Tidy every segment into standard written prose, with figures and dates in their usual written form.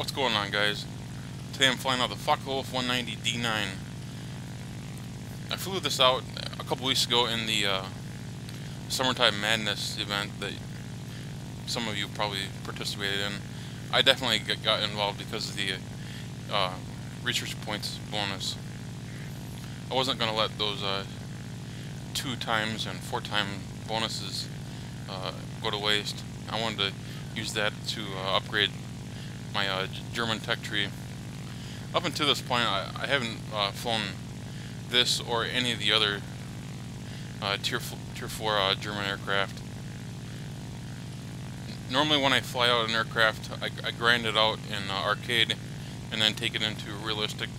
What's going on, guys? Today I'm flying out the Focke-Wulf 190 D-9. I flew this out a couple weeks ago in the Summertime Madness event that some of you probably participated in. I definitely got involved because of the research points bonus. I wasn't going to let those 2 times and 4 time bonuses go to waste. I wanted to use that to upgrade my German tech tree. Up until this point, I haven't flown this or any of the other tier 4 German aircraft. Normally when I fly out an aircraft, I grind it out in arcade and then take it into realistic.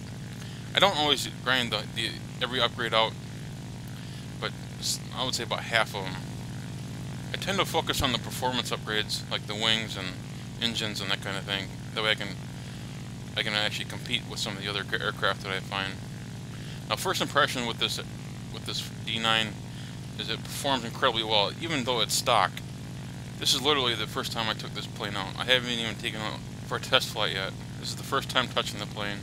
I don't always grind every upgrade out, but I would say about half of them. I tend to focus on the performance upgrades, like the wings and engines and that kind of thing. That way I can actually compete with some of the other aircraft that I find. Now, first impression with this D9 is it performs incredibly well, even though it's stock. This is literally the first time I took this plane out. I haven't even taken it for a test flight yet. This is the first time touching the plane.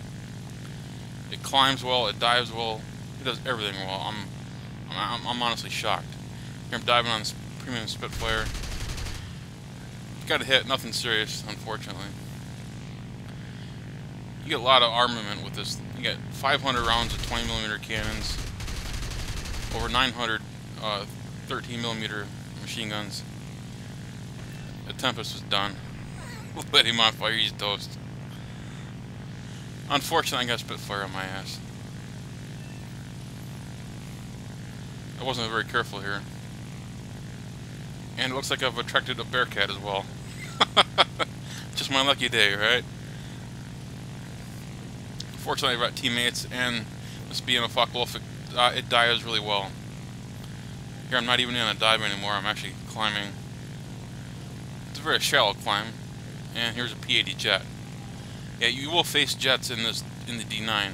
It climbs well, it dives well, it does everything well. I'm honestly shocked. Here I'm diving on this premium Spitfire. Got a hit, nothing serious, unfortunately. You get a lot of armament with this. You get 500 rounds of 20mm cannons, over 900 13mm machine guns. The Tempest is done. Let him on fire, he's toast. Unfortunately, I got Spitfire on my ass. I wasn't very careful here. And it looks like I've attracted a Bearcat as well. Just my lucky day, right? Fortunately, I've got teammates, and this being a Focke-Wulf, it dives really well. Here, I'm not even in a dive anymore, I'm actually climbing. It's a very shallow climb, and here's a P-80 jet. Yeah, you will face jets in the D9,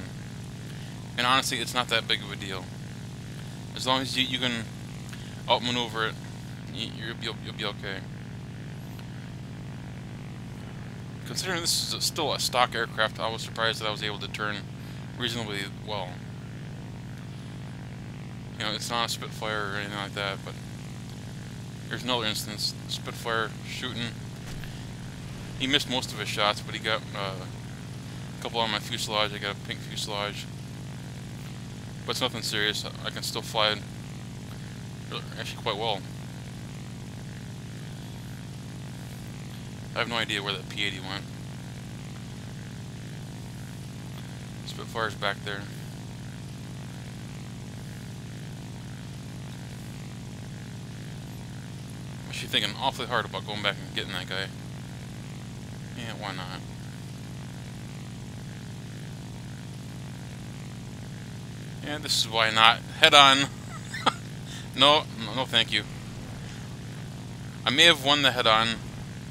and honestly, it's not that big of a deal. As long as you can outmaneuver it, you'll be okay. Considering this is still a stock aircraft, I was surprised that I was able to turn reasonably well. You know, it's not a Spitfire or anything like that, but here's another instance. Spitfire shooting. He missed most of his shots, but he got a couple on my fuselage. I got a pink fuselage. But it's nothing serious. I can still fly it actually quite well. I have no idea where that P-80 went. Spitfire's back there. I'm actually thinking awfully hard about going back and getting that guy. Yeah, why not? Yeah, this is why not. Head on. No, thank you. I may have won the head on,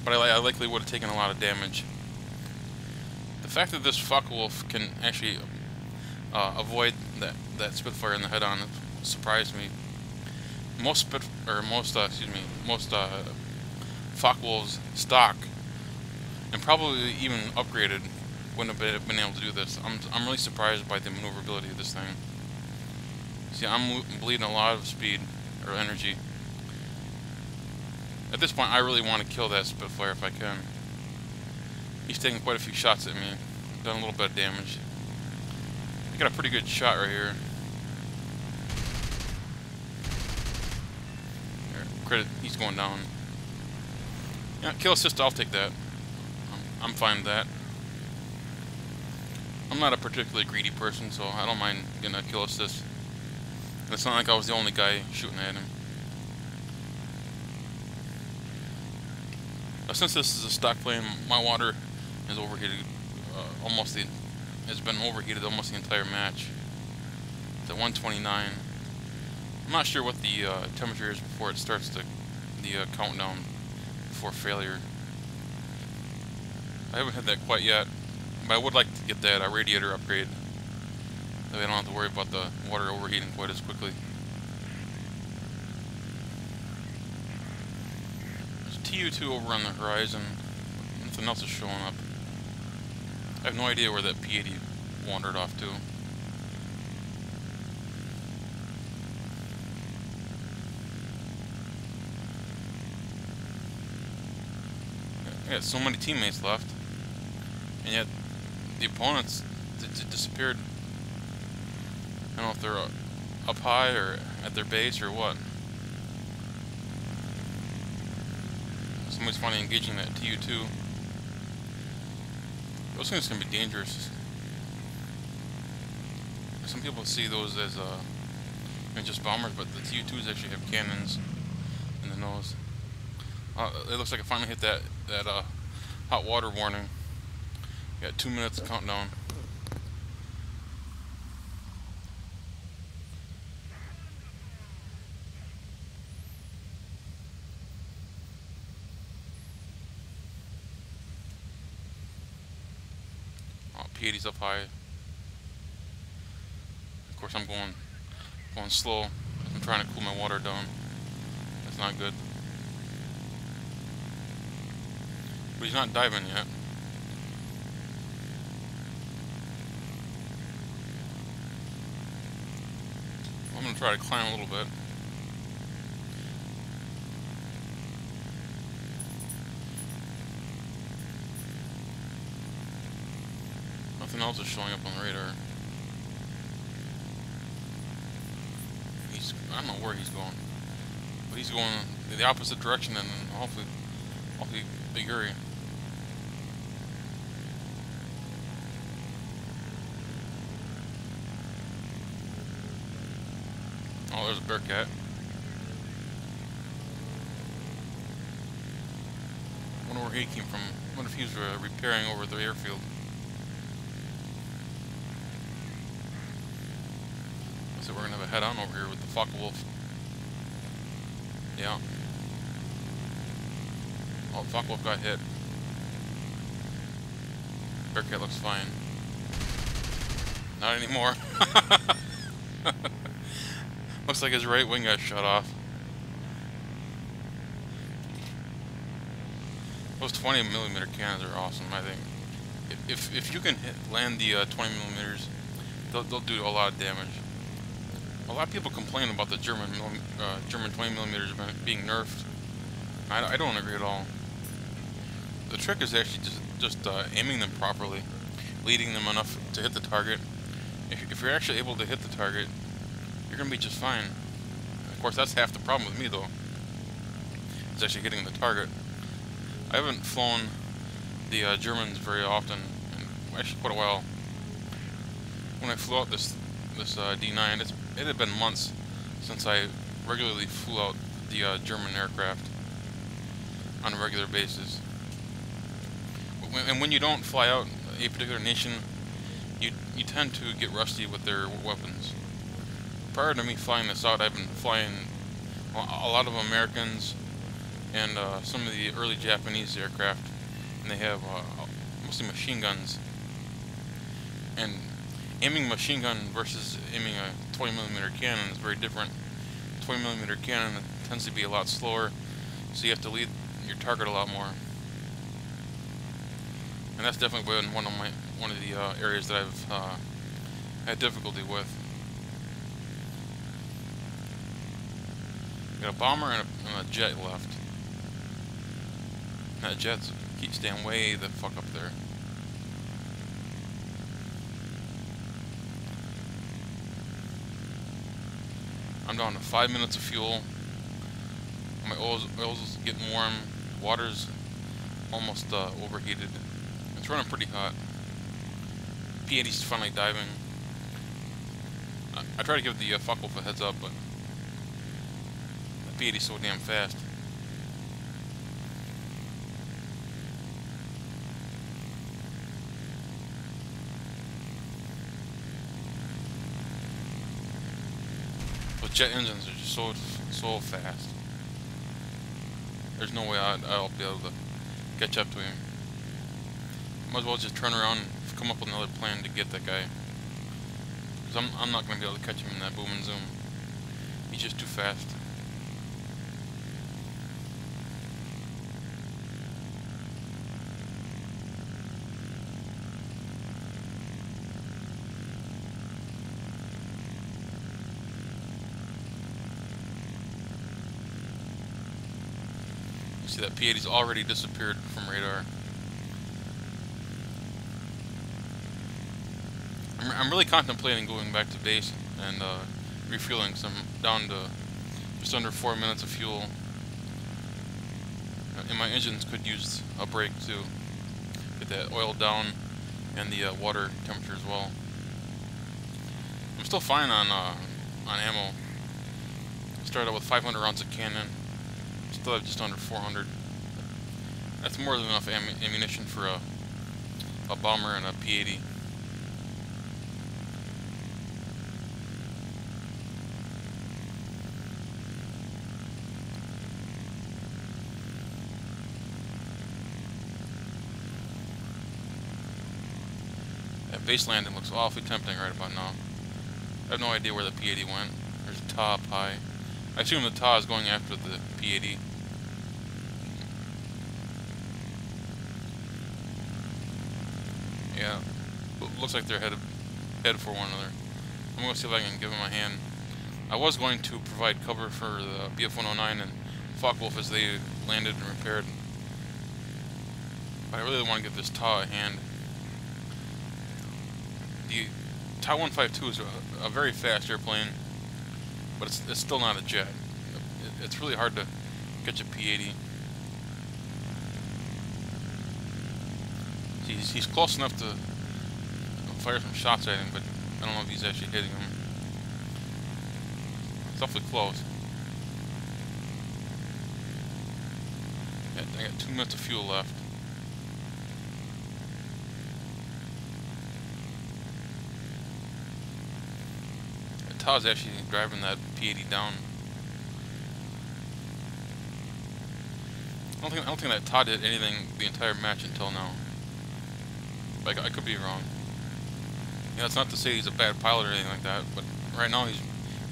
but I likely would have taken a lot of damage. The fact that this Focke-Wulf can actually avoid that Spitfire in the head-on surprised me. Most Focke-Wulfs stock, and probably even upgraded, wouldn't have been able to do this. I'm really surprised by the maneuverability of this thing. See, I'm bleeding a lot of speed or energy. At this point, I really want to kill that Spitfire if I can. He's taking quite a few shots at me. Done a little bit of damage. I got a pretty good shot right here. There, credit, he's going down. Yeah, kill assist, I'll take that. I'm fine with that. I'm not a particularly greedy person, so I don't mind getting a kill assist. It's not like I was the only guy shooting at him. Since this is a stock plane, my water is overheated has been overheated almost the entire match. It's at 129. I'm not sure what the temperature is before it starts the countdown before failure. I haven't had that quite yet, but I would like to get that radiator upgrade. That way I don't have to worry about the water overheating quite as quickly. TU2 over on the horizon. Nothing else is showing up. I have no idea where that P-80 wandered off to. I got so many teammates left, and yet the opponents disappeared. I don't know if they're up high or at their base or what. Somebody's finally engaging that TU-2. Those things can be dangerous. Some people see those as just bombers, but the TU-2s actually have cannons in the nose. It looks like I finally hit that hot water warning. Got 2 minutes countdown. P-80's up high. Of course, I'm going slow. I'm trying to cool my water down. That's not good. But he's not diving yet. I'm gonna try to climb a little bit. Nothing else is showing up on the radar. I don't know where he's going, but he's going the opposite direction, and hopefully big area. Oh, there's a bearcat. I wonder where he came from. I wonder if he was repairing over the airfield. So we're gonna have a head on over here with the Focke-Wulf. Yeah. Oh, Focke-Wulf got hit. Bearcat looks fine. Not anymore. Looks like his right wing got shut off. Those 20mm cannons are awesome, I think. If you can land the 20mm, they'll do a lot of damage. A lot of people complain about the German 20mm being nerfed. I don't agree at all. The trick is actually just aiming them properly, leading them enough to hit the target. If you're actually able to hit the target, you're gonna be just fine. Of course, that's half the problem with me, though. It's actually hitting the target. I haven't flown the Germans very often, in actually quite a while. When I flew out this D-9, it had been months since I regularly flew out the German aircraft on a regular basis. And when you don't fly out a particular nation, you tend to get rusty with their weapons. Prior to me flying this out, I've been flying a lot of Americans and some of the early Japanese aircraft, and they have mostly machine guns. And aiming a machine gun versus aiming a 20mm cannon is very different. 20mm cannon tends to be a lot slower, so you have to lead your target a lot more. And that's definitely been one of the areas that I've had difficulty with. Got a bomber and a jet left. And that jet keeps staying way the fuck up there. I'm down to 5 minutes of fuel. My oil's getting warm. Water's almost overheated. It's running pretty hot. P-80's finally diving. I try to give the Focke-Wulf a heads up, but the P-80's so damn fast. Those jet engines are just so fast. There's no way I'll be able to catch up to him. Might as well just turn around and come up with another plan to get that guy. Because I'm not going to be able to catch him in that boom and zoom. He's just too fast. See, that P-80's already disappeared from radar. I'm really contemplating going back to base and refueling some down to just under 4 minutes of fuel. And my engines could use a break too. Get that oil down and the water temperature as well. I'm still fine on ammo. Started out with 500 rounds of cannon. Still have just under 400. That's more than enough ammunition for a bomber and a P-80. That base landing looks awfully tempting right about now. I have no idea where the P-80 went. There's a TA up high. I assume the TA is going after the P-80. Yeah, looks like they're headed for one another. I'm going to see if I can give them a hand. I was going to provide cover for the BF-109 and Focke-Wulf as they landed and repaired. But I really want to give this TA a hand. The TA-152 is a very fast airplane, but it's still not a jet. It's really hard to catch a P-80. He's close enough to fire some shots at him, but I don't know if he's actually hitting him. It's awfully close. I got 2 minutes of fuel left. TA's actually driving that P-80 down. I don't think that TA did anything the entire match until now. But I could be wrong. You know, it's not to say he's a bad pilot or anything like that, but right now he's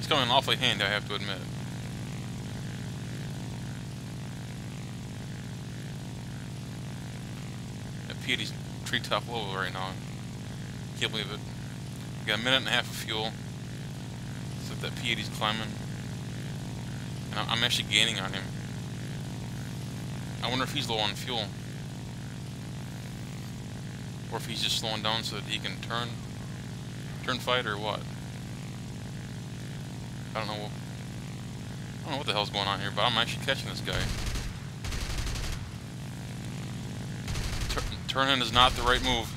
coming awfully handy, I have to admit. That P-80's treetop level right now. Can't believe it. We got a minute and a half of fuel. Looks like that P-80's climbing. And I'm actually gaining on him. I wonder if he's low on fuel. Or if he's just slowing down so that he can turn fight or what. I don't know what the hell's going on here, but I'm actually catching this guy. Turning is not the right move.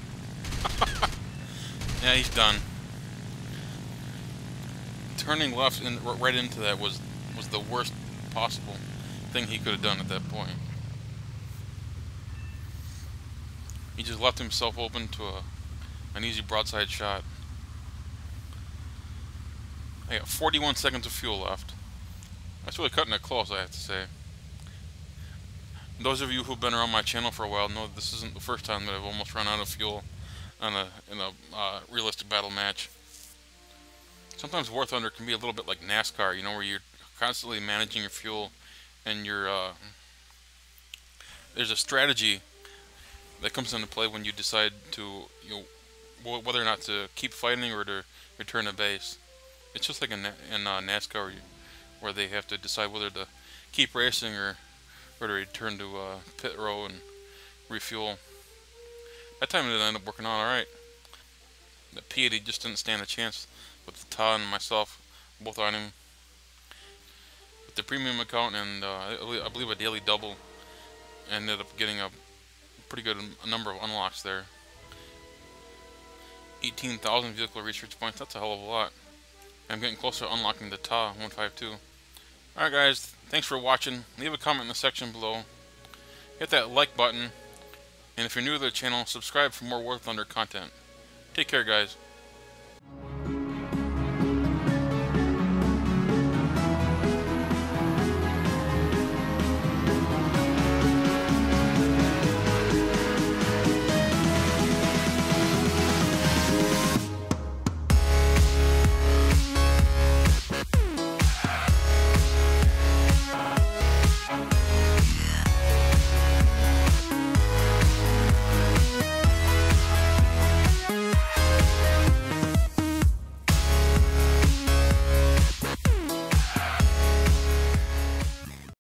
Yeah, he's done. Turning left and right into that was the worst possible thing he could have done at that point. He just left himself open to an easy broadside shot. I got 41 seconds of fuel left. That's really cutting it close, I have to say. Those of you who've been around my channel for a while know that this isn't the first time that I've almost run out of fuel in a realistic battle match. Sometimes War Thunder can be a little bit like NASCAR, you know, where you're constantly managing your fuel, and there's a strategy that comes into play when you decide to, whether or not to keep fighting or to return to base. It's just like in NASCAR, where they have to decide whether to keep racing or to return to pit row and refuel. That time it ended up working out alright. The P-80 just didn't stand a chance with the TA and myself both on him. With the premium account and I believe a daily double, ended up getting a pretty good number of unlocks there. 18,000 vehicle research points, that's a hell of a lot. I'm getting closer to unlocking the TA-152. Alright guys, thanks for watching. Leave a comment in the section below. Hit that like button. And if you're new to the channel, subscribe for more War Thunder content. Take care guys.